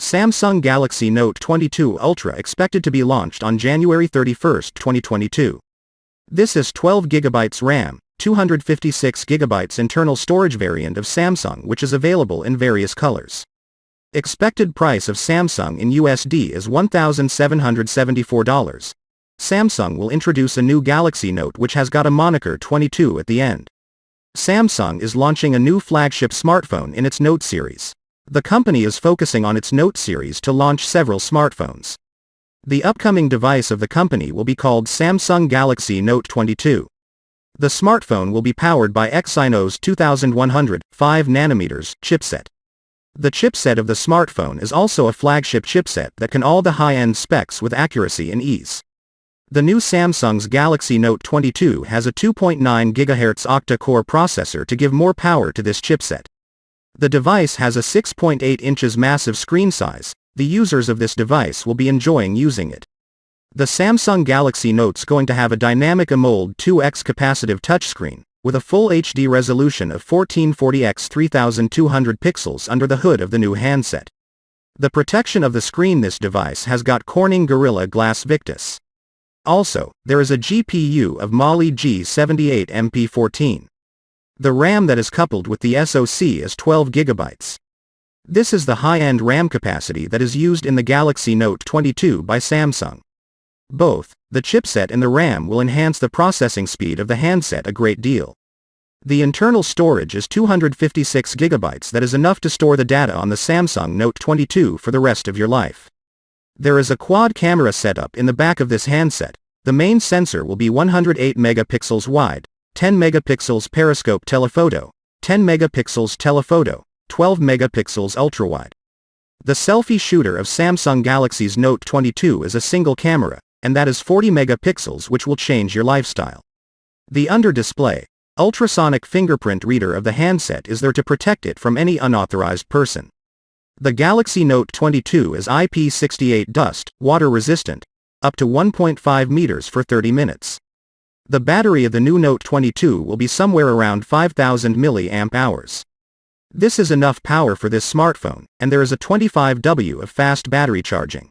Samsung Galaxy Note 22 Ultra expected to be launched on January 31, 2022. This is 12GB RAM, 256GB internal storage variant of Samsung, which is available in various colors. Expected price of Samsung in USD is $1,774. Samsung will introduce a new Galaxy Note which has got a moniker 22 at the end. Samsung is launching a new flagship smartphone in its Note series. The company is focusing on its Note series to launch several smartphones. The upcoming device of the company will be called Samsung Galaxy Note 22. The smartphone will be powered by Exynos 2100, 5nm chipset. The chipset of the smartphone is also a flagship chipset that can all the high-end specs with accuracy and ease. The new Samsung's Galaxy Note 22 has a 2.9 GHz octa-core processor to give more power to this chipset. The device has a 6.8 inches massive screen size. The users of this device will be enjoying using it. The Samsung Galaxy Note's going to have a dynamic AMOLED 2x capacitive touchscreen, with a full HD resolution of 1440x 3200 pixels under the hood of the new handset. The protection of the screen: this device has got Corning Gorilla Glass Victus. Also, there is a GPU of Mali G78 MP14. The RAM that is coupled with the SoC is 12GB. This is the high-end RAM capacity that is used in the Galaxy Note 22 by Samsung. Both the chipset and the RAM will enhance the processing speed of the handset a great deal. The internal storage is 256GB. That is enough to store the data on the Samsung Note 22 for the rest of your life. There is a quad camera setup in the back of this handset. The main sensor will be 108 megapixels wide, 10 megapixels periscope telephoto, 10 megapixels telephoto, 12 megapixels ultrawide. The selfie shooter of Samsung Galaxy's Note 22 is a single camera, and that is 40 megapixels, which will change your lifestyle. The under-display, ultrasonic fingerprint reader of the handset is there to protect it from any unauthorized person. The Galaxy Note 22 is IP68 dust, water resistant, up to 1.5 meters for 30 minutes. The battery of the new Note 22 will be somewhere around 5000 mAh. This is enough power for this smartphone, and there is a 25W of fast battery charging.